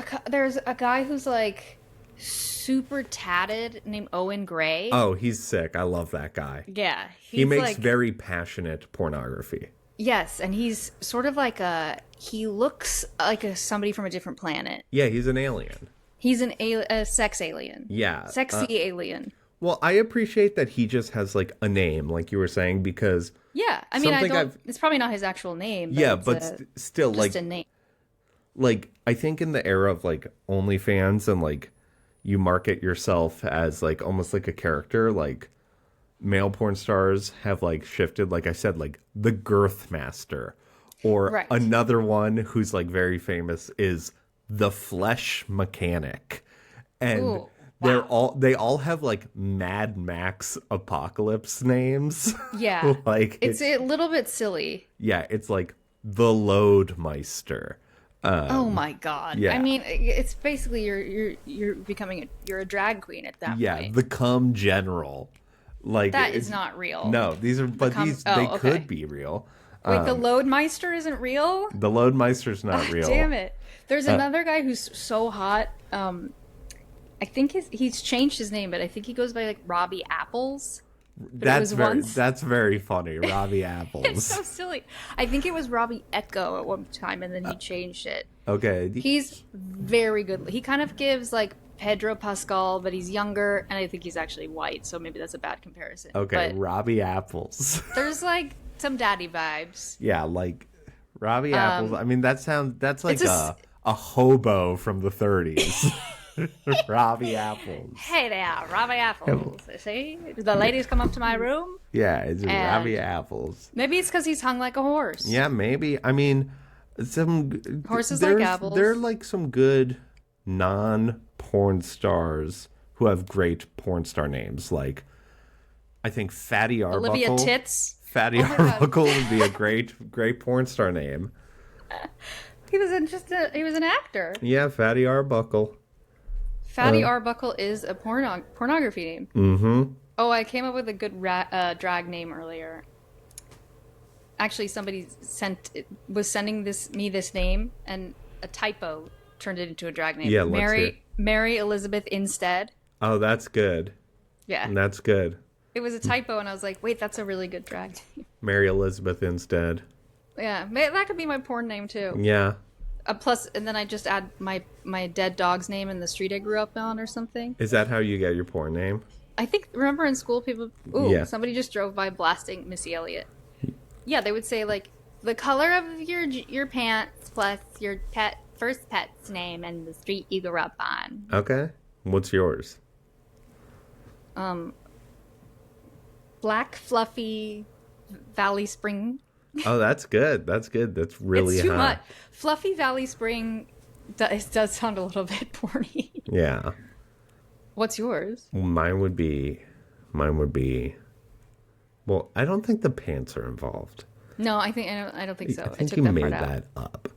a guy who's like super tatted named Owen Gray. Oh, he's sick. I love that guy. Yeah, He makes like, very passionate pornography. yes, and he's sort of like he looks like somebody from a different planet. Yeah, he's an alien. He's a sex alien. Yeah. Sexy alien. Well, I appreciate that he just has like a name, like you were saying, because Yeah, I mean, Something it's probably not his actual name. But yeah, it's but still, just like, a name. I think in the era of like OnlyFans and like you market yourself as like almost like a character, like male porn stars have like shifted, like I said, like the Girth Master, or Right. another one who's like very famous is the Flesh Mechanic, and Ooh, they all have like Mad Max apocalypse names. Yeah, like it's a little bit silly. yeah, it's like the Loadmeister. Oh my god! yeah. I mean, it's basically you're becoming you're a drag queen at that Yeah, point. the Cum General. Like That it's- is not real. No, these are they okay. could be real. Wait, the Loadmeister isn't real? The Loadmeister's not real. Damn it! There's another guy who's so hot. I think he's changed his name, but I think he goes by like Robbie Apples. That's was very once- that's very funny, Robbie Apples. It's so silly. I think it was Robbie Echo at one time, and then he changed it. Okay. He's very good. He kind of gives like Pedro Pascal, but he's younger, and I think he's actually white, so maybe that's a bad comparison. Okay, But Robbie Apples. there's like some daddy vibes. Yeah, like Robbie Apples. I mean, that's like it's a hobo from the 30s. Robbie Apples. Hey there, Robbie Apples. See? The ladies come up to my room. Yeah, it's And- Robbie Apples. Maybe it's because he's hung like a horse. Yeah, maybe. I mean, Horses like there's- apples. There are like some good non-porn stars who have great porn star names. Like, I think Fatty Arbuckle. Olivia Tits. Fatty Oh my God. Arbuckle would be a great porn star name. He was he was an actor. Yeah, Fatty Arbuckle. Fatty Arbuckle is a pornography name. Mm-hmm. Oh, I came up with a good drag name earlier. Actually, somebody was sending me this name, and a typo turned it into a drag name. Yeah, let's hear. Mary Elizabeth instead. Oh, that's good. Yeah. That's good. It was a typo, and I was like, wait, that's a really good drag name. Mary Elizabeth instead. Yeah, that could be my porn name, too. Yeah. Plus, and then I just add my dead dog's name in the street I grew up on or something. Is that how you get your porn name? I think, remember in school, somebody just drove by blasting Missy Elliott. Yeah, they would say, like, the color of your pants plus your first pet's name and the street you grew up on. Okay. What's yours? Black, fluffy Valley Spring. Oh, that's good. That's good. That's really It's too hot. much. Fluffy Valley Spring does sound a little bit porny. Yeah. What's yours? Mine would be. Well, I don't think the pants are involved. No, I don't think so. I think took you that made part out. that up.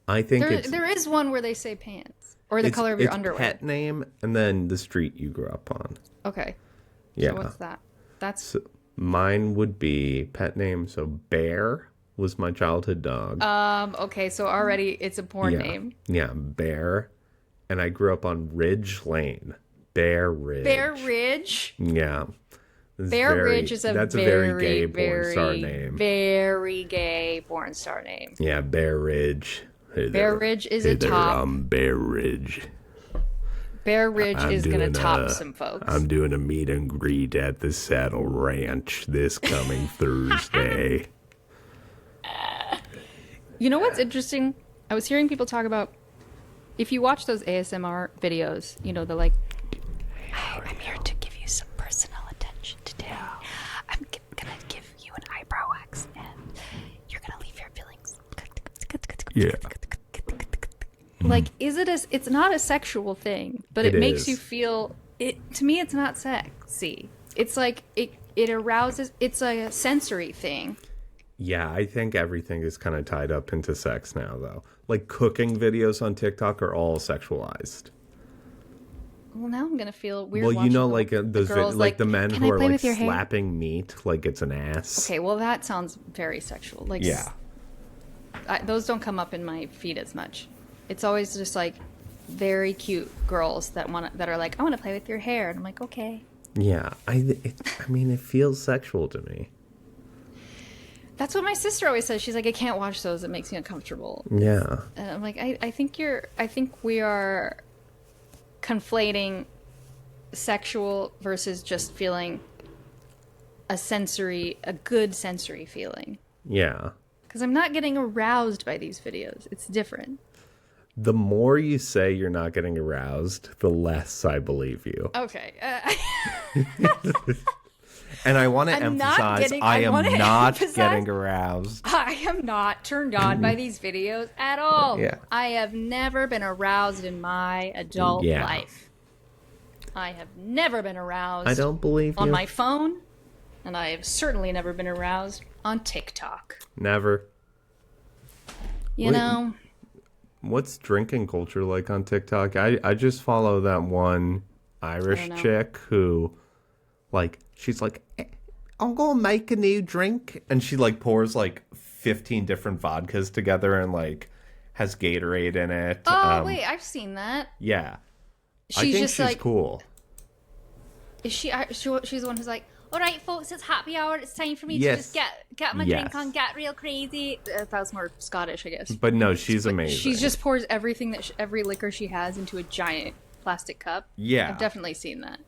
I think There is one where they say pants or the color of your underwear. Pet name and then the street you grew up on. Okay. Yeah. So what's that? That's Mine would be pet name. So Bear was my childhood dog. okay. So already it's a porn name. Yeah, Bear, and I grew up on Ridge Lane. Bear Ridge. Bear Ridge. Yeah. Bear Ridge is that's a very gay porn star name. Very gay porn star name. Yeah, Bear Ridge. Hey Bear there. Ridge is Hey a there, top. I'm Bear Ridge. Bear Ridge is going to doing top some folks. I'm doing a meet and greet at the Saddle Ranch this coming Thursday. You know what's interesting? I was hearing people talk about if you watch those ASMR videos, you know, they're like, I'm here to give you some personal attention today. I'm going to give you an eyebrow wax and you're going to leave your feelings. Yeah. Like, it's not a sexual thing, but it makes you feel, to me, it's not sexy. It's like, it arouses, it's a sensory thing. Yeah, I think everything is kind of tied up into sex now, though. Like, cooking videos on TikTok are all sexualized. Well, now I'm gonna feel weird. Well, you know, watching those girls, like the men "Can who I are play like with your hair?" slapping meat like it's an ass. Okay, well, that sounds very sexual. Like, Yeah. Those don't come up in my feed as much. It's always just like very cute girls that are like, I want to play with your hair, and I'm like, okay. Yeah, I mean, it feels sexual to me. That's what my sister always says. She's like, I can't watch those. It makes me uncomfortable. Yeah. And I'm like, I think we are conflating sexual versus just feeling a good sensory feeling. Yeah. Because I'm not getting aroused by these videos. It's different. The more you say you're not getting aroused, the less I believe you. Okay. And I want to I'm not emphasize, getting- I I am wanna not emphasize- getting aroused. I am not turned on by these videos at all. Yeah. I have never been aroused in my adult Yeah. life. I have never been aroused I don't believe on you. my phone, and I have certainly never been aroused on TikTok. Never. You know? What's drinking culture like on TikTok? I just follow that one Irish know. chick who, like, she's like, I'm gonna make a new drink, and she like pours like 15 different vodkas together and like has Gatorade in it. Oh, wait, I've seen that. Yeah, I She's think just she's like, cool. is she's the one who's like, all right, folks, it's happy hour. It's time for me Yes. to just get my Yes. drink on, get real crazy. That's more Scottish, I guess. But no, she's amazing. She just pours everything every liquor she has into a giant plastic cup. Yeah. I've definitely seen that.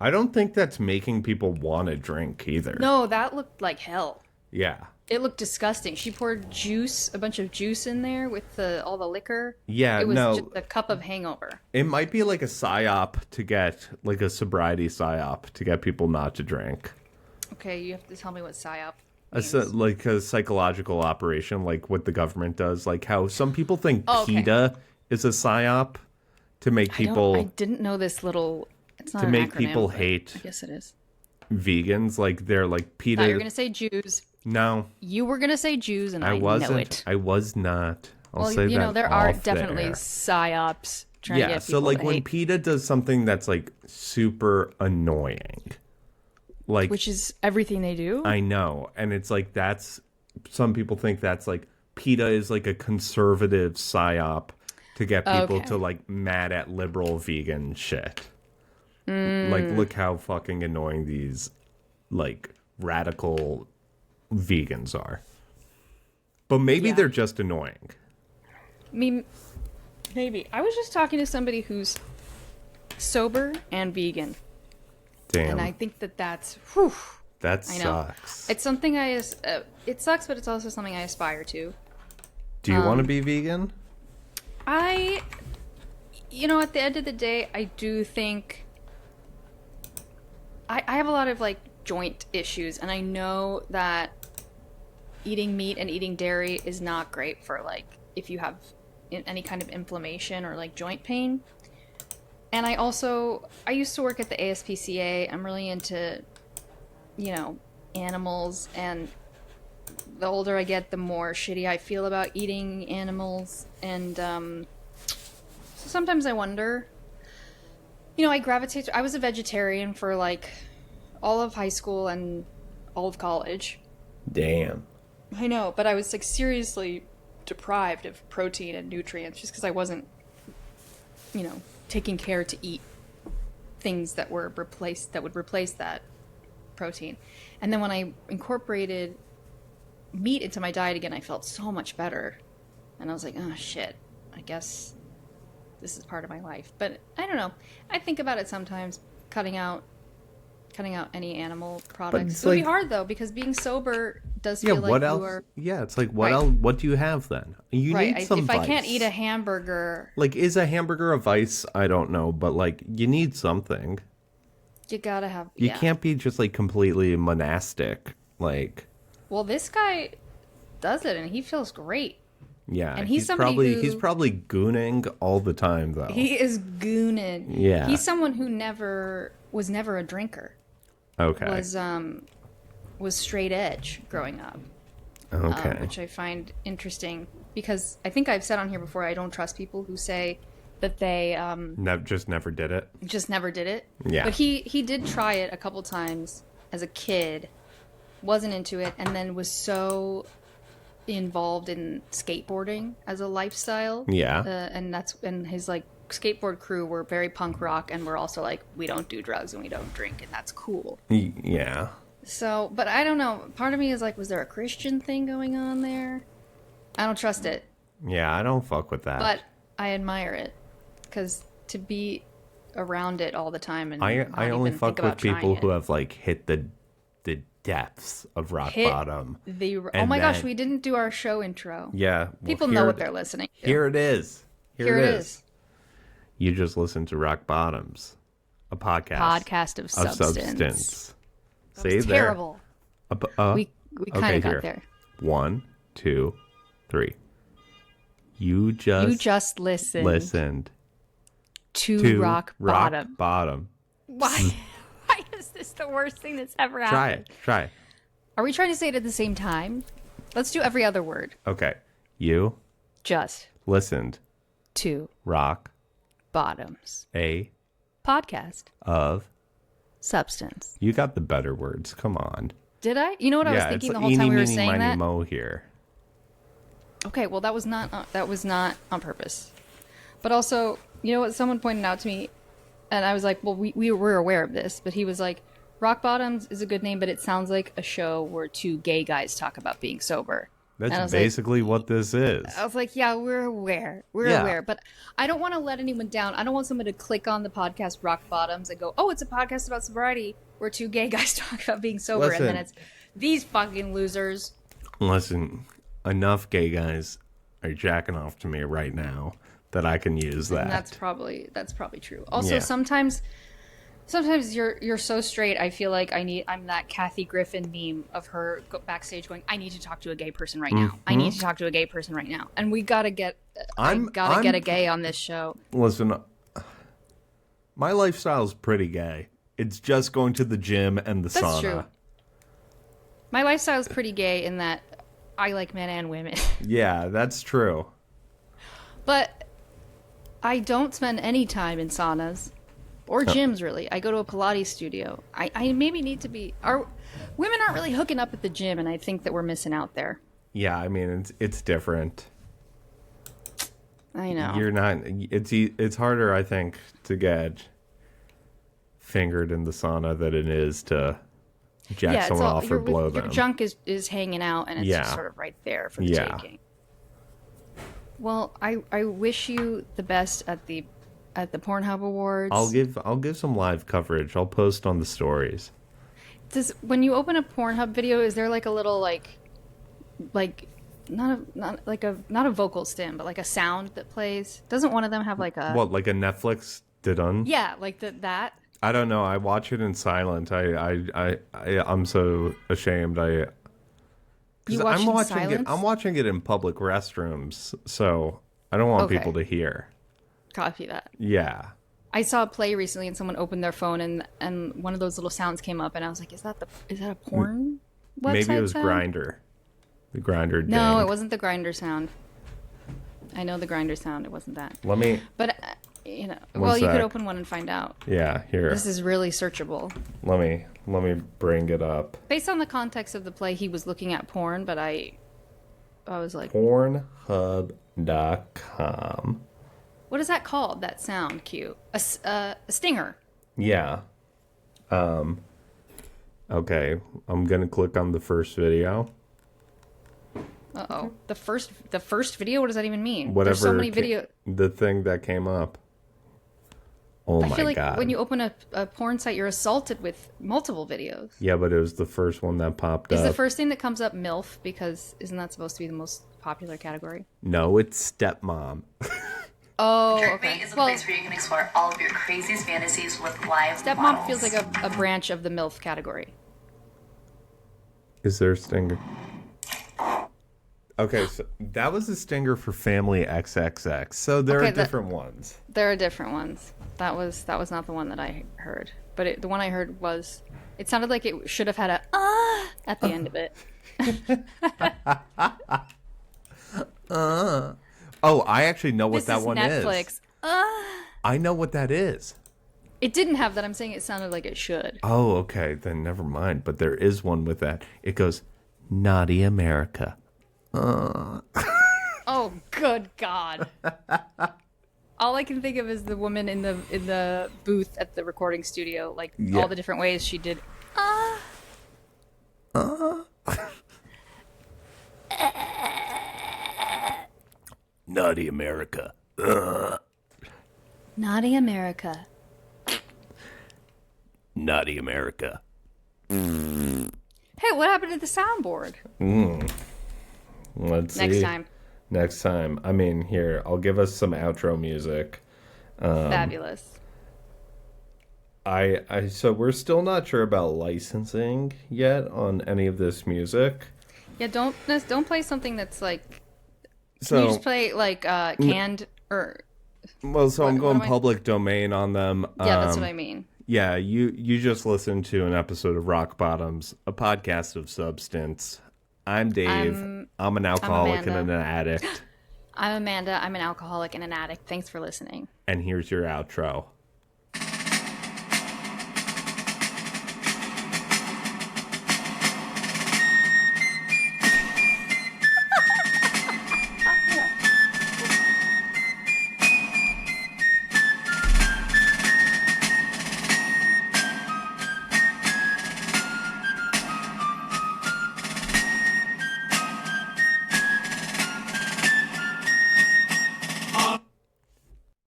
I don't think that's making people want to drink either. No, that looked like hell. Yeah. It looked disgusting. She poured a bunch of juice in there with all the liquor. Yeah, It was no. just a cup of hangover. It might be like a psyop to get, like a sobriety psyop to get people not to drink. Okay, you have to tell me what psyop It's means. like a psychological operation, like what the government does. Like how some people think Oh, okay. PETA is a psyop to make I people didn't know this little. It's not to an make acronym, people but hate I guess it is. vegans. Like they're like I thought you were PETA. gonna say Jews. No, You were gonna say Jews, and I I wasn't. know it. I was not. I'll Well, say you know, that there are off definitely there. psyops trying to Yeah, get so people like to when hate, PETA does something that's like super annoying, like which is everything they do. I know, and it's like that's some people think that's like PETA is like a conservative psyop to get people Okay. to like mad at liberal vegan shit. Like, look how fucking annoying these like radical vegans are. But maybe Yeah. they're just annoying. I mean, maybe. I was just talking to somebody who's sober and vegan, Damn, and I think that that's whew. that I know. sucks. It's something it sucks, but it's also something I aspire to. Do you want to be vegan? You know, at the end of the day, I do think I have a lot of like joint issues, and I know that eating meat and eating dairy is not great for like if you have any kind of inflammation or like joint pain. And I used to work at the ASPCA. I'm really into, you know, animals, and the older I get, the more shitty I feel about eating animals. And so sometimes I wonder, you know, I was a vegetarian for like all of high school and all of college. Damn. I know, but I was like seriously deprived of protein and nutrients just because I wasn't, you know, taking care to eat things that would replace that protein. And then when I incorporated meat into my diet again, I felt so much better. And I was like, oh shit, I guess this is part of my life. But I don't know. I think about it sometimes, cutting out any animal products. it's It would be like- hard though, because being sober does Yeah, feel like what you else? are Yeah, it's like what Right. else? What do you have then? You right. need some If vice. I can't eat a hamburger, Like, is a hamburger a vice? I don't know, but like, you need something. you gotta have. You yeah. can't be just like completely monastic. Like, Well, this guy does it, and he feels great. yeah, And he's somebody he's who- probably gooning all the time though. He is gooning. Yeah. He's someone who was never a drinker. Okay. Was straight edge growing up. Okay. Which I find interesting because I think I've said on here before, I don't trust people who say that they Just never did it. just never did it. Yeah. But he did try it a couple times as a kid, wasn't into it, and then was so involved in skateboarding as a lifestyle. Yeah. And his like skateboard crew were very punk rock, and we're also like, we don't do drugs and we don't drink, and that's cool. Yeah. So, but I don't know. Part of me is like, was there a Christian thing going on there? I don't trust it, Yeah, I don't fuck with that. but I admire it because to be around it all the time and I not only even fuck think with about trying people it. who have like hit the depths of rock Hit bottom. oh and my gosh, then- we didn't do our show intro. Yeah. well, People know what they're listening to. Here it is. Here it is. You just listened to Rock Bottoms, a podcast. Podcast of of substance. That See was there. terrible. We kind okay, of got here. there. 1, 2, 3. You just listened to to rock bottom. Bottom. Why? Why is this the worst thing that's ever happened? Try it. Are we trying to say it at the same time? Let's do every other word. Okay. You Just listened to rock bottoms. a Podcast. of. Substance. You got the better words. Come on. Did I? You know what I was Yeah, thinking it's the like whole time eeny, we were meeny, saying miny, that? mo here. Okay, well that was not on purpose. But also, you know what someone pointed out to me, and I was like, well, we were aware of this, but he was like, Rock Bottoms is a good name, but it sounds like a show where two gay guys talk about being sober. And I That's was like, basically what this is. I was like, yeah, we're aware. We're Yeah. aware. But I don't want to let anyone down. I don't want someone to click on the podcast Rock Bottoms and go, oh, it's a podcast about sobriety where two gay guys talk about being sober. Listen. And then it's these fucking losers. Listen, enough gay guys are jacking off to me right now that I can use that. And that's probably true. Also, Yeah. sometimes you're so straight. I feel like I'm that Kathy Griffin meme of her backstage going, I need to talk to a gay person right now. I need to talk to a gay person right now. And we gotta get I'm- get a gay on this show. Listen, my lifestyle's pretty gay. It's just going to the gym and the That's sauna. true. My lifestyle is pretty gay in that I like men and women. Yeah, that's true. But I don't spend any time in saunas or gyms, really. I go to a Pilates studio. I maybe need to be... Women aren't really hooking up at the gym, and I think that we're missing out there. Yeah, I mean, it's different. I know. You're not... It's harder, I think, to get fingered in the sauna than it is to jack someone off or blow them. Your junk is hanging out, and it's just sort of right there for the taking. Well, I wish you the best at the Pornhub Awards. I'll give some live coverage. I'll post on the stories. When you open a Pornhub video, is there like a little like not a vocal stim, but like a sound that plays? Doesn't one of them have like a like a Netflix done? Yeah, like that. I don't know. I watch it in silent. I'm so ashamed. I'm watching it in public restrooms, so I don't want people to hear. Copy that. Yeah. I saw a play recently, and someone opened their phone, and one of those little sounds came up, and I was like, "Is that a porn website?" Maybe it was sound? Grindr. The Grindr. No, it wasn't the Grindr sound. I know the Grindr sound. It wasn't that. Let me. But you could open one and find out. Yeah, here. This is really searchable. Let me bring it up. Based on the context of the play, he was looking at porn, but I was like, Pornhub.com. What is that called? That sound cue? A stinger. Yeah. Okay. I'm gonna click on the first video. Uh-oh. The first video? What does that even mean? Whatever. There's so many videos. The thing that came up. Oh my god. I feel like when you open a porn site, you're assaulted with multiple videos. Yeah, but it was the first one that popped up. Is the first thing that comes up MILF? Because isn't that supposed to be the most popular category? No, it's stepmom. Oh, Jerkbait okay. is a place where you can explore all of your craziest fantasies with live Stepmom models. feels like a branch of the MILF category. Is there a stinger? Okay, so that was a stinger for Family XXX. So there are different ones. There are different ones. That was not the one that I heard. But the one I heard was... It sounded like it should have had a at the end of it. Oh, I actually know what that one Netflix. is. I know what that is. It didn't have that. I'm saying it sounded like it should. Oh, okay. Then never mind. But there is one with that. It goes, Naughty America. Oh, good God. All I can think of is the woman in the booth at the recording studio. Like, all the different ways she did. Naughty America. Naughty America. Naughty America. Hey, what happened to the soundboard? Let's see. Next time. I mean, here, I'll give us some outro music. Fabulous. So we're still not sure about licensing yet on any of this music. Yeah, don't play something that's like. So can you just play like canned or? Well, so I'm going public domain on them. Yeah, that's what I mean. Yeah, you just listened to an episode of Rock Bottoms, a podcast of substance. I'm Dave. I'm an alcoholic and an addict. I'm Amanda. I'm an alcoholic and an addict. Thanks for listening. And here's your outro.